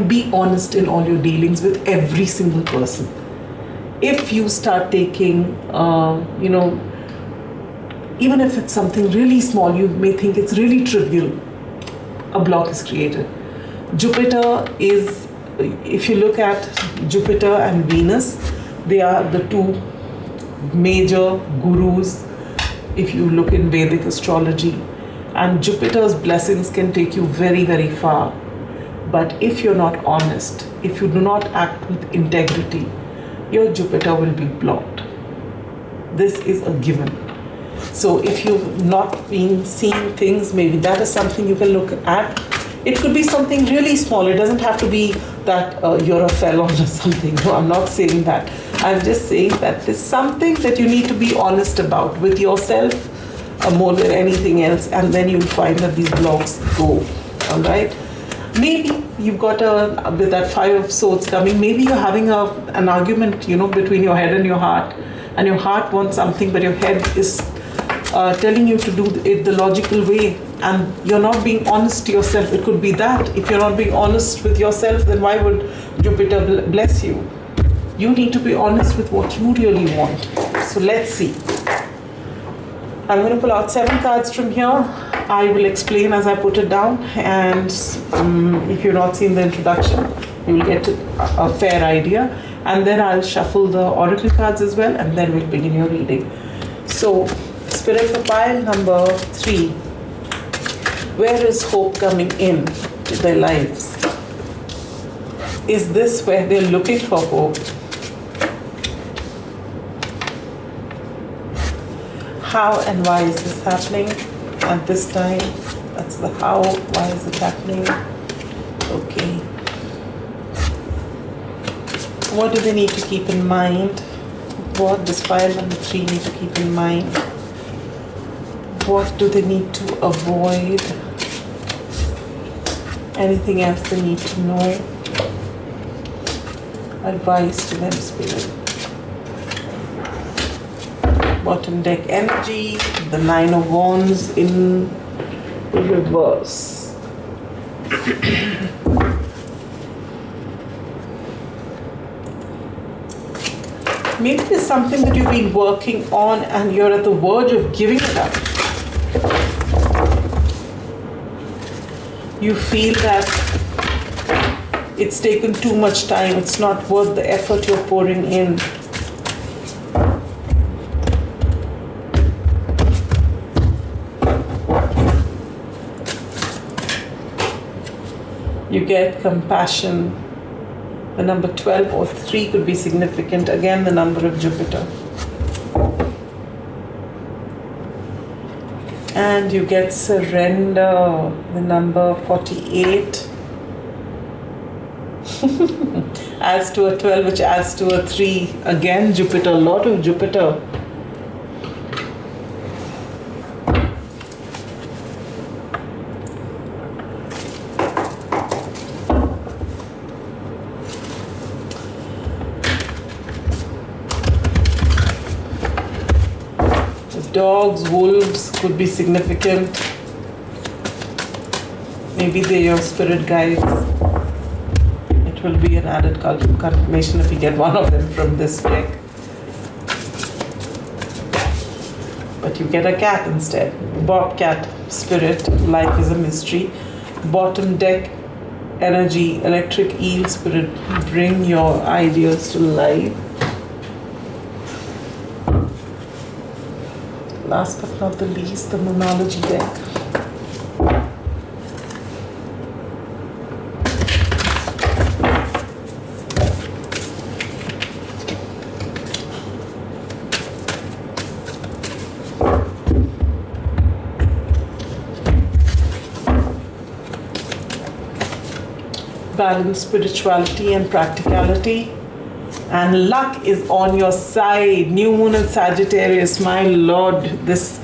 Be honest in all your dealings with every single person. If you start taking, even if it's something really small, you may think it's really trivial, a block is created. Jupiter is, if you look at Jupiter and Venus, they are the two major gurus if you look in Vedic astrology. And Jupiter's blessings can take you very, very far. But if you're not honest, if you do not act with integrity, your Jupiter will be blocked. This is a given. So if you've not been seeing things, maybe that is something you can look at. It could be something really small. It doesn't have to be that you're a felon or something. No, I'm not saying that. I'm just saying that there's something that you need to be honest about with yourself more than anything else, and then you'll find that these blocks go. All right. Maybe you've got with that Five of Swords coming, maybe you're having an argument, between your head and your heart wants something, but your head is telling you to do it the logical way, and you're not being honest to yourself. It could be that. If you're not being honest with yourself, then why would Jupiter bless you? You need to be honest with what you really want. So let's see. I'm going to pull out 7 cards from here. I will explain as I put it down, and if you've not seen the introduction, you will get a fair idea. And then I'll shuffle the oracle cards as well, and then we'll begin your reading. So, Spirit for pile number 3. Where is hope coming in to their lives? Is this where they're looking for hope? How and why is this happening at this time? That's the how. Why is it happening? Okay. What do they need to keep in mind? What does pile number 3 need to keep in mind? What do they need to avoid? Anything else they need to know? Advice to them, Spirit. Bottom deck energy, the 9 of Wands in reverse. Maybe there's something that you've been working on and you're at the verge of giving it up. You feel that it's taken too much time, it's not worth the effort you're pouring in. You get compassion. The number 12 or 3 could be significant. Again, the number of Jupiter. And you get surrender. The number 48. Adds to a 12, which adds to a 3. Again, Jupiter. A lot of Jupiter. Dogs, wolves could be significant. Maybe they're your spirit guides. It will be an added confirmation if you get one of them from this deck. But you get a cat instead. Bobcat, spirit, life is a mystery. Bottom deck energy, electric eel, spirit, bring your ideas to life. Last but not the least, the Moonology deck. balance, spirituality, and practicality. And luck is on your side. New moon in Sagittarius, my lord. This,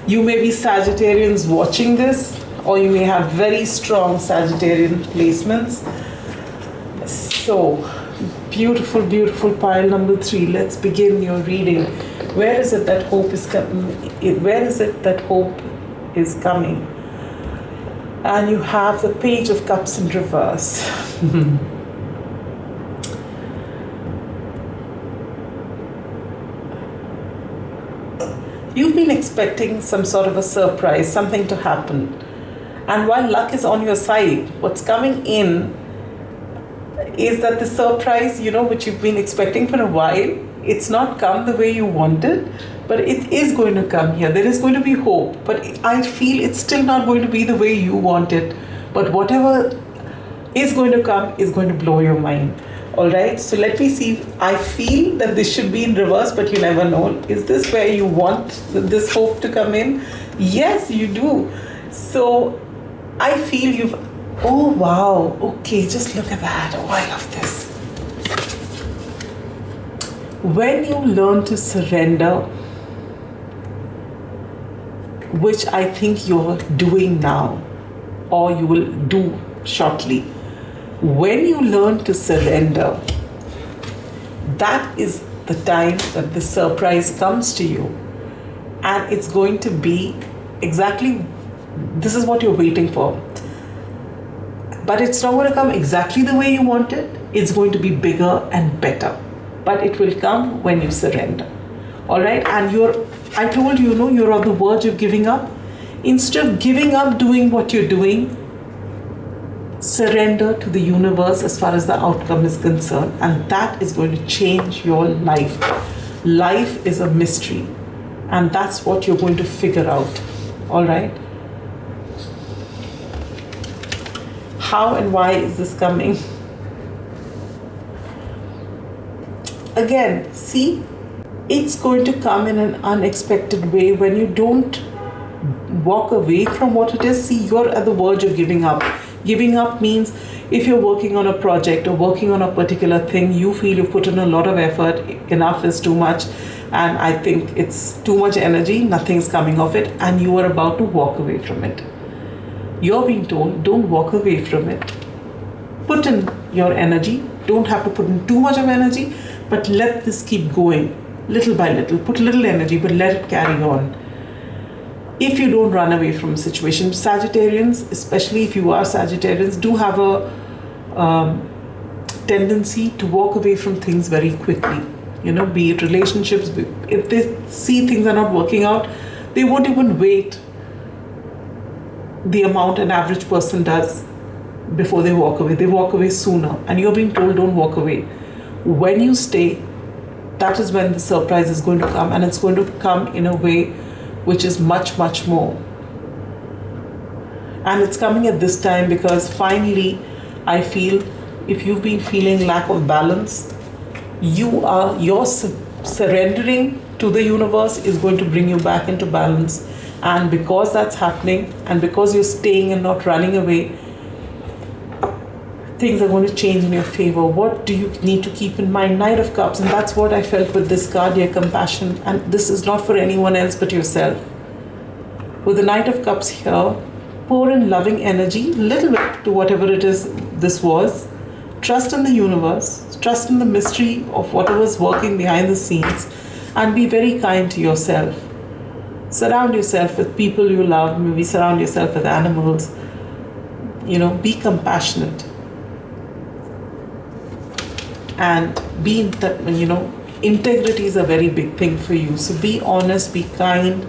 you may be Sagittarians watching this, or you may have very strong Sagittarian placements. So, beautiful, beautiful pile number 3. Let's begin your reading. Where is it that hope is coming? Where is it that hope is coming? And you have the Page of Cups in reverse. You've been expecting some sort of a surprise, something to happen. And while luck is on your side, what's coming in is that the surprise, which you've been expecting for a while, it's not come the way you wanted, but it is going to come here. There is going to be hope, but I feel it's still not going to be the way you want it. But whatever is going to come is going to blow your mind. All right, so let me see. I feel that this should be in reverse, but you never know. Is this where you want this hope to come in? Yes, you do. So I feel you've, oh wow, okay, just look at that. Oh, I love this. When you learn to surrender, which I think you're doing now, or you will do shortly, when you learn to surrender, that is the time that the surprise comes to you. And it's going to be exactly, this is what you're waiting for. But it's not going to come exactly the way you want it. It's going to be bigger and better. But it will come when you surrender. All right? And I told you, you're on the verge of giving up. Instead of giving up doing what you're doing, surrender to the universe as far as the outcome is concerned, and that is going to change your life. Life is a mystery, and that's what you're going to figure out. All right? How and why is this coming? Again, see, it's going to come in an unexpected way when you don't walk away from what it is. See, you're at the verge of giving up. Giving up means if you're working on a project or working on a particular thing, you feel you've put in a lot of effort, enough is too much, and I think it's too much energy, nothing's coming of it, and you are about to walk away from it. You're being told, don't walk away from it. Put in your energy. Don't have to put in too much of energy, but let this keep going little by little. Put little energy, but let it carry on. If you don't run away from a situation, Sagittarians, especially if you are Sagittarians, do have a tendency to walk away from things very quickly. Be it relationships, if they see things are not working out, they won't even wait the amount an average person does before they walk away. They walk away sooner, and you're being told don't walk away. When you stay, that is when the surprise is going to come, and it's going to come in a way which is much, much more. And it's coming at this time because finally, I feel if you've been feeling lack of balance, your surrendering to the universe is going to bring you back into balance. And because that's happening, and because you're staying and not running away, things are going to change in your favor. What do you need to keep in mind? Knight of Cups, and that's what I felt with this card here, compassion. And this is not for anyone else but yourself. With the Knight of Cups here, pour in loving energy, little bit to whatever it is this was. Trust in the universe, trust in the mystery of whatever's working behind the scenes, and be very kind to yourself. Surround yourself with people you love, maybe surround yourself with animals. Be compassionate. And integrity is a very big thing for you. So be honest, be kind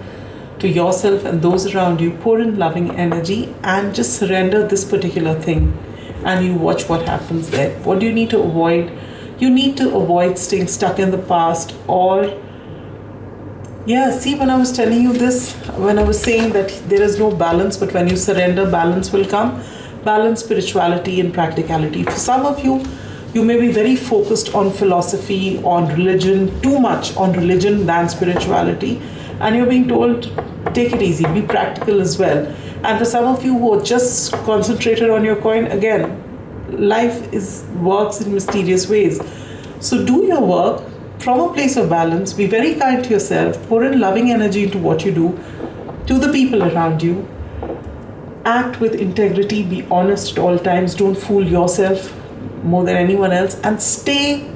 to yourself and those around you. Pour in loving energy and just surrender this particular thing. And you watch what happens there. What do you need to avoid? You need to avoid staying stuck in the past, or see, when I was telling you this, when I was saying that there is no balance, but when you surrender, balance will come. Balance, spirituality, and practicality. For some of you, you may be very focused on philosophy, on religion, too much on religion than spirituality. And you're being told, take it easy, be practical as well. And for some of you who are just concentrated on your coin, again, life works in mysterious ways. So do your work from a place of balance. Be very kind to yourself. Pour in loving energy into what you do, to the people around you. Act with integrity. Be honest at all times. Don't fool yourself more than anyone else. And stay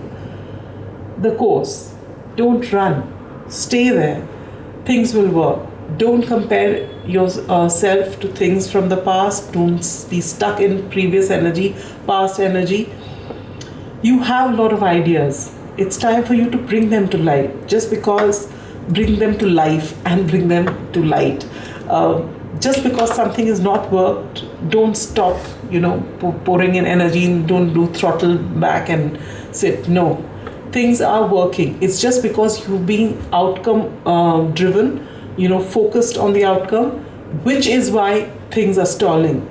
the course. Don't run. Stay there. Things will work. Don't compare yourself to things from the past. Don't be stuck in previous energy, past energy. You have a lot of ideas. It's time for you to bring them to light. Just because, bring them to life and bring them to light. Just because something is not worked, don't stop, pouring in energy, and don't do throttle back and sit. No, things are working. It's just because you're being outcome driven, focused on the outcome, which is why things are stalling.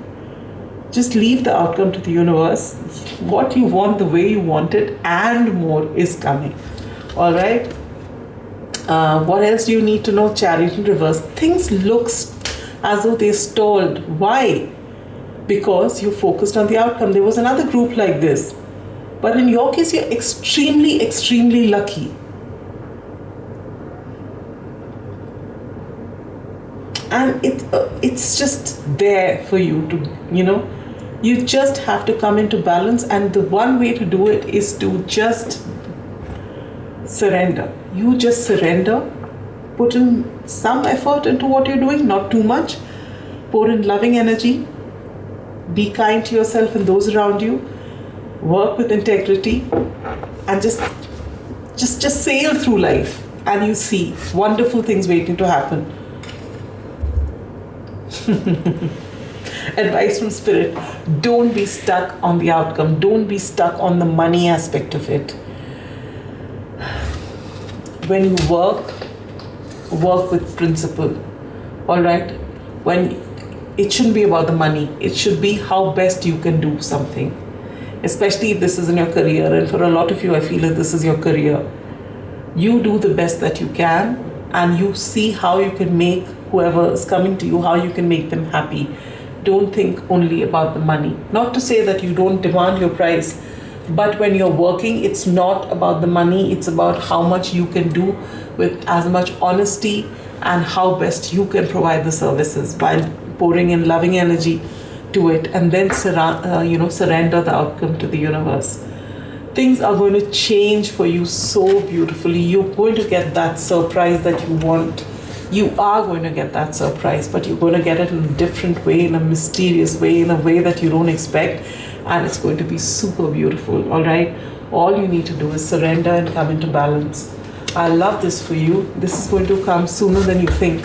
Just leave the outcome to the universe. What you want, the way you want it, and more is coming. All right. What else do you need to know? Chariot in reverse. Things looks as though they stalled. Why? Because you focused on the outcome. There was another group like this, but in your case, you're extremely, extremely lucky. And it's just there for you to, you just have to come into balance. And the one way to do it is to just surrender. You just surrender. Put in some effort into what you're doing, not too much. Pour in loving energy. Be kind to yourself and those around you. Work with integrity. And just sail through life. And you see wonderful things waiting to happen. Advice from Spirit: don't be stuck on the outcome. Don't be stuck on the money aspect of it. When you work with principle. All right? When it shouldn't be about the money. It should be how best you can do something. Especially if this is in your career. And for a lot of you, I feel that this is your career. You do the best that you can, and you see how you can make whoever is coming to you, how you can make them happy. Don't think only about the money. Not to say that you don't demand your price, but when you're working, it's not about the money. It's about how much you can do with as much honesty and how best you can provide the services while pouring in loving energy to it, and then surrender the outcome to the universe. Things are going to change for you so beautifully. You're going to get that surprise that you want. You are going to get that surprise, but you're going to get it in a different way, in a mysterious way, in a way that you don't expect, and it's going to be super beautiful. All right? All you need to do is surrender and come into balance. I love this for you. This is going to come sooner than you think.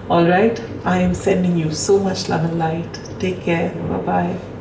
All right? I am sending you so much love and light. Take care. Bye-bye.